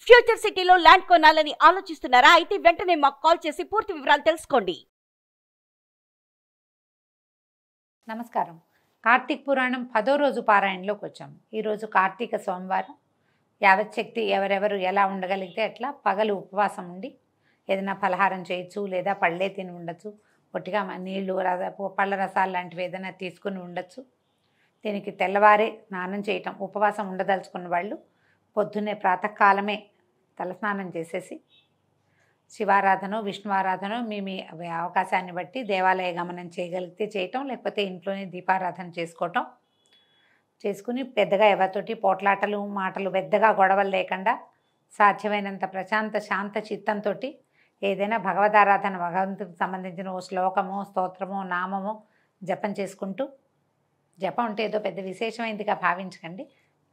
Future సిటీలో land కొనాలని ఆలోచిస్తున్నారా? అయితే వెంటనే మాకు కాల్ చేసి పూర్తి వివరాలు తెలుసుకోండి. నమస్కారం. కార్తీక పురాణం 10వ రోజు పారాయణలోకి వచ్చాం. ఈరోజు కార్తీక సోమవారం. యావచ్చక్తి ఎవరెవరు ఎలా ఉండగలిగితే అట్లా పగలు ఉపవాసం ఉండి ఏదైనా పలహారం చేయొచ్చు, లేదా పళ్ళే తిని ఉండొచ్చు, పొట్టిగా నీళ్లు పళ్ళ రసాలు లాంటివి ఏదైనా తీసుకుని ఉండొచ్చు. దీనికి తెల్లవారే స్నానం చేయటం, ఉపవాసం ఉండదలుచుకున్న వాళ్ళు పొద్దున్నే ప్రాతకాలమే తలస్నానం చేసేసి శివారాధన, విష్ణువారాధన మీ అవకాశాన్ని బట్టి దేవాలయ గమనం చేయగలిగితే చేయటం, లేకపోతే ఇంట్లోనే దీపారాధన చేసుకుని పెద్దగా ఎవరితోటి పోట్లాటలు మాటలు పెద్దగా గొడవలు లేకుండా సాధ్యమైనంత ప్రశాంత శాంత చిత్తంతో ఏదైనా భగవదారాధన, భగవంతుడికి సంబంధించిన ఓ శ్లోకమో స్తోత్రమో నామమో జపం చేసుకుంటూ, జపం అంటే ఏదో పెద్ద విశేషమైందిగా భావించకండి,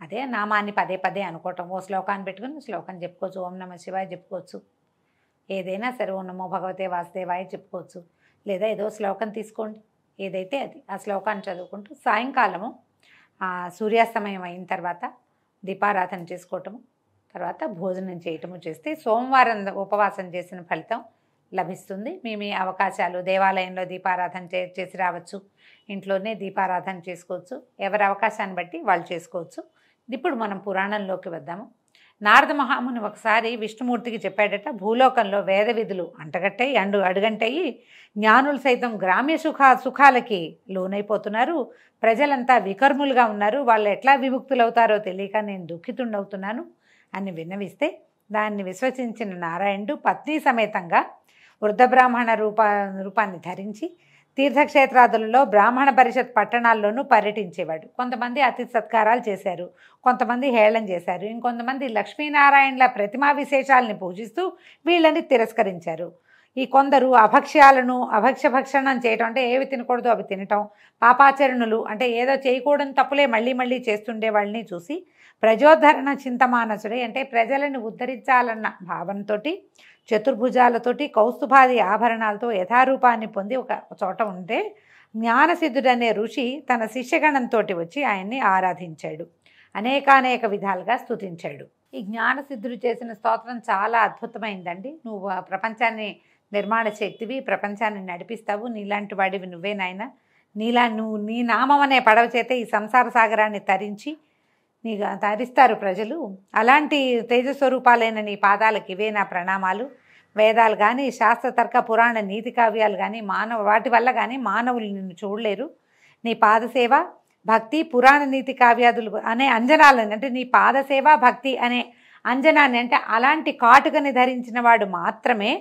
అదే నామాన్ని పదే పదే అనుకోవటం. ఓ శ్లోకాన్ని పెట్టుకుని శ్లోకం చెప్పుకోవచ్చు, ఓం నమ శివాయ చెప్పుకోవచ్చు, ఏదైనా సరే ఓం నమో భగవతే వాసుదేవాయ చెప్పుకోవచ్చు, లేదా ఏదో శ్లోకం తీసుకోండి, ఏదైతే అది ఆ శ్లోకాన్ని చదువుకుంటూ సాయంకాలము సూర్యాస్తమయం అయిన తర్వాత దీపారాధన చేసుకోవటము, తర్వాత భోజనం చేయటము చేస్తే సోమవారం ఉపవాసం చేసిన ఫలితం లభిస్తుంది. మీ అవకాశాలు దేవాలయంలో దీపారాధన చేసి రావచ్చు, ఇంట్లోనే దీపారాధన చేసుకోవచ్చు, ఎవరి అవకాశాన్ని బట్టి వాళ్ళు చేసుకోవచ్చు. ఇప్పుడు మనం పురాణంలోకి వద్దాము. నారద మహాముని ఒకసారి విష్ణుమూర్తికి చెప్పాడట, భూలోకంలో వేద విధులు అంటగట్టయి అడుగంటయి, జ్ఞానులు సైతం గ్రామ్య సుఖాలకి లోనైపోతున్నారు, ప్రజలంతా వికర్ములుగా ఉన్నారు, వాళ్ళు ఎట్లా విముక్తులవుతారో తెలియక నేను దుఃఖితుండవుతున్నాను అని విన్నవిస్తే దాన్ని విశ్వసించిన నారాయణుడు పత్ని సమేతంగా వృద్ధ బ్రాహ్మణ రూపాన్ని ధరించి తీర్థక్షేత్రాదులలో బ్రాహ్మణ పరిషత్ పట్టణాల్లోనూ పర్యటించేవాడు. కొంతమంది అతిథి సత్కారాలు చేశారు, కొంతమంది హేళన చేశారు, ఇంకొంతమంది లక్ష్మీనారాయణల ప్రతిమా విశేషాలని పూజిస్తూ వీళ్ళని తిరస్కరించారు. ఈ కొందరు భక్షణం చేయటం అంటే ఏవి తినకూడదు అవి తినటం, పాపాచరణులు అంటే ఏదో చేయకూడని తప్పులే మళ్ళీ మళ్ళీ చేస్తుండే వాళ్ళని చూసి ప్రజోద్ధరణ చింతమానసుడే అంటే ప్రజలను ఉద్ధరించాలన్న భావంతో చతుర్భుజాలతోటి కౌస్తుభాది ఆభరణాలతో యథారూపాన్ని పొంది ఒక చోట ఉంటే జ్ఞానసిద్ధుడనే ఋషి తన శిష్యగణంతో వచ్చి ఆయన్ని ఆరాధించాడు, అనేకానేక విధాలుగా స్తుతించాడు. ఈ జ్ఞానసిద్ధుడు చేసిన స్తోత్రం చాలా అద్భుతమైందండి. నువ్వు ప్రపంచాన్ని నిర్మాణ శక్తివి, ప్రపంచాన్ని నడిపిస్తావు, నీలాంటి వాడివి నువ్వే నాయన, నీ నామం అనే పడవ చేతే ఈ సంసార సాగరాన్ని తరిస్తారు ప్రజలు. అలాంటి తేజస్వరూపాలైన నీ పాదాలకు ఇవే నా ప్రణామాలు. వేదాలు కానీ శాస్త్రతర్క పురాణ నీతి కావ్యాలు కానీ వాటి వల్ల కానీ మానవులు నిన్ను చూడలేరు. నీ పాదసేవ భక్తి పురాణ నీతి కావ్యాదులు అనే అంజనాలని అంటే నీ పాదసేవ భక్తి అనే అంజనాన్ని అంటే అలాంటి కాటుకని ధరించిన వాడు మాత్రమే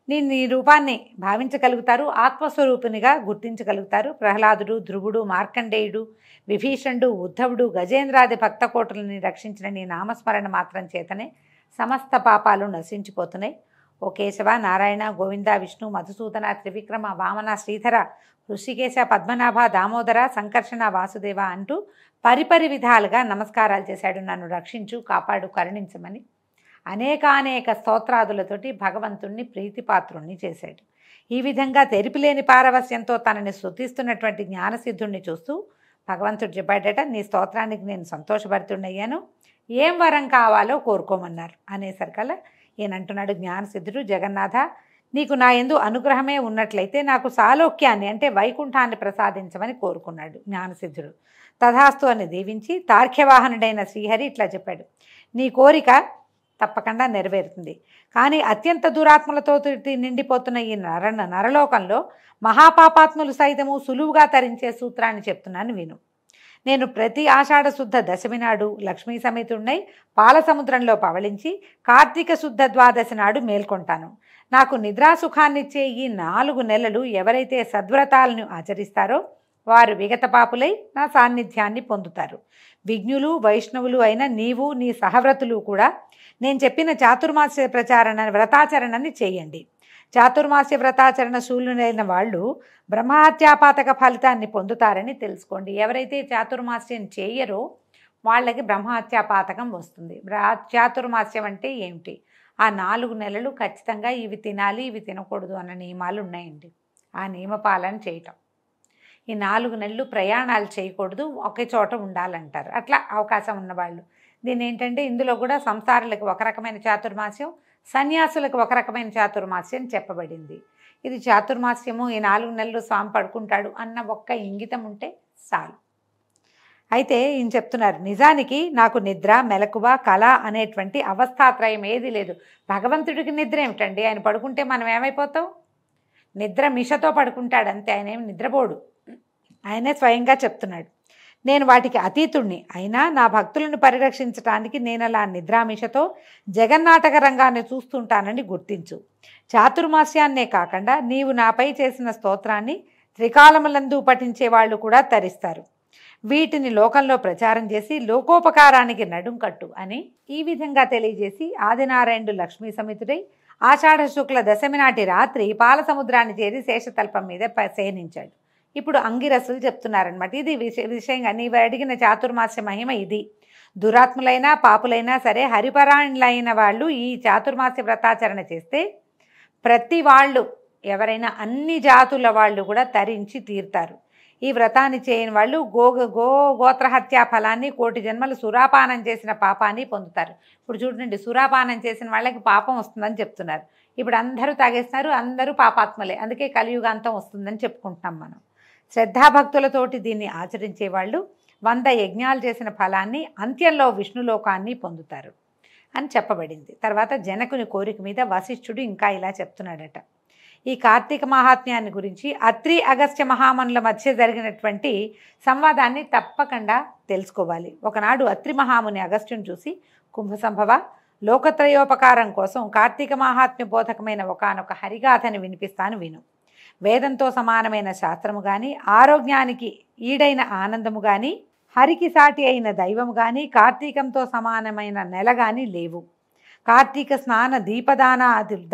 నీ రూపాన్ని భావించగలుగుతారు, ఆత్మస్వరూపునిగా గుర్తించగలుగుతారు. ప్రహ్లాదుడు, ధ్రువుడు, మార్కండేయుడు, విభీషణుడు, ఉద్ధవుడు, గజేంద్రాది భక్తకోటలని రక్షించిన నీ నామస్మరణ మాత్రం చేతనే సమస్త పాపాలు నశించిపోతున్నాయి. ఓ కేశవ, నారాయణ, గోవింద, విష్ణు, మధుసూదన, త్రివిక్రమ, వామన, శ్రీధర, ఋషికేశ, పద్మనాభ, దామోదర, సంకర్షణ, వాసుదేవ అంటూ పరిపరి విధాలుగా నమస్కారాలు చేశాడు. నన్ను రక్షించు, కాపాడు, కరుణించమని అనేకానేక స్తోత్రాదులతోటి భగవంతుణ్ణి ప్రీతిపాత్రుణ్ణి చేశాడు. ఈ విధంగా తెరిపిలేని పారవస్యంతో తనని స్తుతిస్తున్నటువంటి జ్ఞానసిద్ధుణ్ణి చూస్తూ భగవంతుడు చెప్పాడట, నీ స్తోత్రానికి నేను సంతోషభరితుడయ్యాను, ఏం వరం కావాలో కోరుకోమన్నారు. అనేసరికల్లా ఈయనంటున్నాడు జ్ఞానసిద్ధుడు, జగన్నాథ, నీకు నా యందు అనుగ్రహమే ఉన్నట్లయితే నాకు సాలోక్యాన్ని అంటే వైకుంఠాన్ని ప్రసాదించమని కోరుకున్నాడు జ్ఞానసిద్ధుడు. తథాస్తు అని దీవించి తార్క్యవాహనుడైన శ్రీహరి ఇట్లా చెప్పాడు, నీ కోరిక తప్పకుండా నెరవేరుతుంది. కానీ అత్యంత దురాత్మలతో నిండిపోతున్న ఈ నరలోకంలో మహాపాపాత్ములు సైతము సులువుగా తరించే సూత్రాన్ని చెప్తున్నాను విను. నేను ప్రతి ఆషాఢ శుద్ధ దశమి నాడు లక్ష్మీ సమేతుడినై పాలసముద్రంలో పవళించి కార్తీక శుద్ధ ద్వాదశి నాడు మేల్కొంటాను. నాకు నిద్రాసుఖాన్నిచ్చే ఈ 4 నెలలు ఎవరైతే సద్వ్రతాలను ఆచరిస్తారో వారు విగత పాపులై నా సాన్నిధ్యాన్ని పొందుతారు. విజ్ఞులు వైష్ణవులు అయిన నీవు నీ సహవ్రతులు కూడా నేను చెప్పిన చాతుర్మాస్య వ్రతాచరణని చేయండి. చాతుర్మాస్య వ్రతాచరణ శూన్యులైన వాళ్ళు బ్రహ్మహత్యాపాతక ఫలితాన్ని పొందుతారని తెలుసుకోండి. ఎవరైతే చాతుర్మాస్యం చేయరో వాళ్ళకి బ్రహ్మహత్యాపాతకం వస్తుంది. చాతుర్మాస్యం అంటే ఏమిటి? ఆ 4 నెలలు ఖచ్చితంగా ఇవి తినాలి ఇవి తినకూడదు అన్న నియమాలు ఉన్నాయండి. ఆ నియమపాలన చేయటం. ఈ 4 నెలలు ప్రయాణాలు చేయకూడదు, ఒకే చోట ఉండాలంటారు. అట్లా అవకాశం ఉన్నవాళ్ళు దీని ఏంటంటే ఇందులో కూడా సంసారులకు ఒక రకమైన చాతుర్మాస్యం, సన్యాసులకు ఒక రకమైన చాతుర్మాస్యం చెప్పబడింది. ఇది చాతుర్మాస్యము, ఈ 4 నెలలు స్వామి పడుకుంటాడు అన్న ఒక్క ఇంగితం ఉంటే చాలు. అయితే ఈయన చెప్తున్నారు, నిజానికి నాకు నిద్ర, మెలకువ, కళ అనేటువంటి అవస్థాత్రయం ఏది లేదు. భగవంతుడికి నిద్ర ఏమిటండి, ఆయన పడుకుంటే మనం ఏమైపోతాం? నిద్ర మిషతో పడుకుంటాడు అంతే, ఆయన ఏమి నిద్రపోడు. ఆయనే స్వయంగా చెప్తున్నాడు, నేను వాటికి అతీతుణ్ణి, అయినా నా భక్తులను పరిరక్షించటానికి నేను అలా నిద్రామిషతో జగన్నాటక రంగాన్ని చూస్తుంటానని గుర్తించు. చాతుర్మాస్యాన్నే కాకుండా నీవు నాపై చేసిన స్తోత్రాన్ని త్రికాలములందు పఠించే వాళ్ళు కూడా తరిస్తారు. వీటిని లోకంలో ప్రచారం చేసి లోకోపకారానికి నడుం కట్టు అని ఈ విధంగా తెలియజేసి ఆదినారాయణుడు లక్ష్మీ సమితుడై ఆషాఢ శుక్ల దశమి నాటి రాత్రి పాల సముద్రాన్ని చేరి శేషతల్పం మీద శయనించాడు. ఇప్పుడు అంగిరసులు చెప్తున్నారనమాట, ఇది విషయంగా నీవు అడిగిన చాతుర్మాస్య మహిమ ఇది. దురాత్ములైనా పాపులైనా సరే హరిపరాయణులైన వాళ్ళు ఈ చాతుర్మాస్య వ్రతాచరణ చేస్తే ప్రతి వాళ్ళు ఎవరైనా అన్ని జాతుల వాళ్ళు కూడా తరించి తీరుతారు. ఈ వ్రతాన్ని చేయని వాళ్ళు గోత్రహత్యా ఫలాన్ని, 1,000,000 జన్మలు సురాపానం చేసిన పాపాన్ని పొందుతారు. ఇప్పుడు చూడండి, సురాపానం చేసిన వాళ్ళకి పాపం వస్తుందని చెప్తున్నారు. ఇప్పుడు అందరూ తాగేస్తున్నారు, అందరూ పాపాత్మలే, అందుకే కలియుగాంతం వస్తుందని చెప్పుకుంటున్నాం మనం. శ్రద్ధాభక్తులతోటి దీన్ని ఆచరించే వాళ్ళు 100 యజ్ఞాలు చేసిన ఫలాన్ని, అంత్యంలో విష్ణులోకాన్ని పొందుతారు అని చెప్పబడింది. తర్వాత జనకుని కోరిక మీద వశిష్ఠుడు ఇంకా ఇలా చెప్తున్నాడట, ఈ కార్తీక మహాత్మ్యాన్ని గురించి అత్రి అగస్త్య మహామనుల మధ్య జరిగినటువంటి సంవాదాన్ని తప్పకుండా తెలుసుకోవాలి. ఒకనాడు అత్రి మహాముని అగస్త్యుని చూసి, కుంభసంభవ, లోకత్రయోపకారం కోసం కార్తీక మహాత్మ్య బోధకమైన ఒకానొక హరిగాథని వినిపిస్తాను విను. వేదంతో సమానమైన శాస్త్రము కానీ, ఆరోగ్యానికి ఈడైన ఆనందము కానీ, హరికి సాటి అయిన దైవము కానీ, కార్తీకంతో సమానమైన నెల కానీ లేవు. కార్తీక స్నాన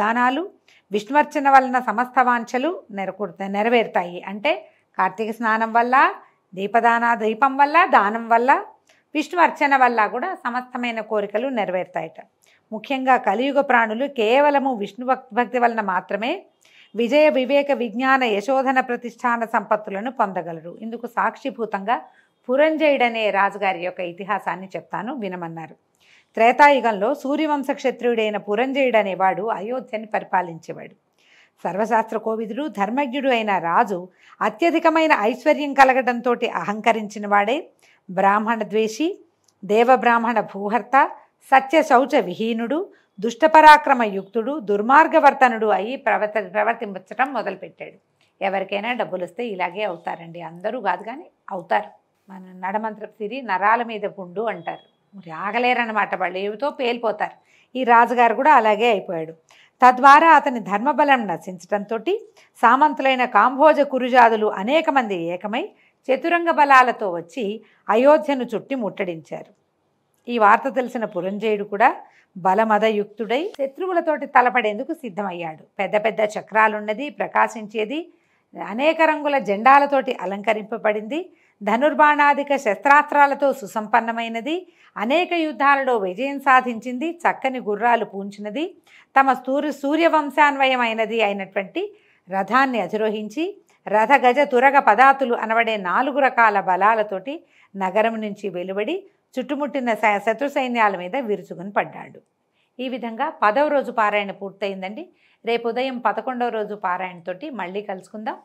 దానాలు విష్ణువర్చన వలన సమస్త వాంఛలు నెరవేరుతాయి. అంటే కార్తీక స్నానం వల్ల, దీపం వల్ల, దానం వల్ల, విష్ణువర్చన వల్ల కూడా సమస్తమైన కోరికలు నెరవేరుతాయట. ముఖ్యంగా కలియుగ ప్రాణులు కేవలము విష్ణు భక్తి వలన మాత్రమే విజయ వివేక విజ్ఞాన యశోధన ప్రతిష్టాన సంపత్తులను పొందగలరు. ఇందుకు సాక్షిభూతంగా పురంజయుడనే రాజుగారి యొక్క ఇతిహాసాన్ని చెప్తాను వినమన్నారు. త్రేతాయుగంలో సూర్యవంశ క్షత్రియుడైన పురంజయుడు అనేవాడు అయోధ్యని పరిపాలించేవాడు. సర్వశాస్త్ర కోవిదుడు, ధర్మజ్ఞుడు అయిన రాజు అత్యధికమైన ఐశ్వర్యం కలగడంతో అహంకరించిన వాడే, బ్రాహ్మణ ద్వేషి, దేవబ్రాహ్మణ భూహర్త, సత్య శౌచ విహీనుడు, దుష్టపరాక్రమ యుక్తుడు, దుర్మార్గవర్తనుడు అయి ప్రవర్తించడం మొదలుపెట్టాడు. ఎవరికైనా డబ్బులు వస్తే ఇలాగే అవుతారండి, అందరూ కాదు కానీ అవుతారు. మన నడమంత్రపు సిరి నరాల మీద పుండు అంటారు, మరి ఆగలేరన్నమాట, వాళ్ళు ఏమితో పేలిపోతారు. ఈ రాజుగారు కూడా అలాగే అయిపోయాడు. తద్వారా అతని ధర్మబలం నశించడంతో సామంతులైన కాంభోజ కురుజాదులు అనేక మంది ఏకమై చతురంగ బలాలతో వచ్చి అయోధ్యను చుట్టి ముట్టడించారు. ఈ వార్త తెలిసిన పురంజయుడు కూడా బలమదయుక్తుడై శత్రువులతోటి తలపడేందుకు సిద్ధమయ్యాడు. పెద్ద పెద్ద చక్రాలున్నది, ప్రకాశించేది, అనేక రంగుల జెండాలతోటి అలంకరింపబడింది, ధనుర్బాణాదిక శస్త్రాస్త్రాలతో సుసంపన్నమైనది, అనేక యుద్ధాలలో విజయం సాధించింది, చక్కని గుర్రాలు పూంచినది, తమ సూర్యవంశాన్వయమైనది అయినటువంటి రథాన్ని అధిరోహించి రథగజ తురగ పదాతులు అనబడే 4 రకాల బలాలతోటి నగరం నుంచి వెలువడి చుట్టుముట్టిన శత్రు సైన్యాల మీద విరుచుకుని పడ్డాడు. ఈ విధంగా 10వ రోజు పారాయణ పూర్తయిందండి. రేపు ఉదయం 11వ రోజు పారాయణతోటి మళ్ళీ కలుసుకుందాం.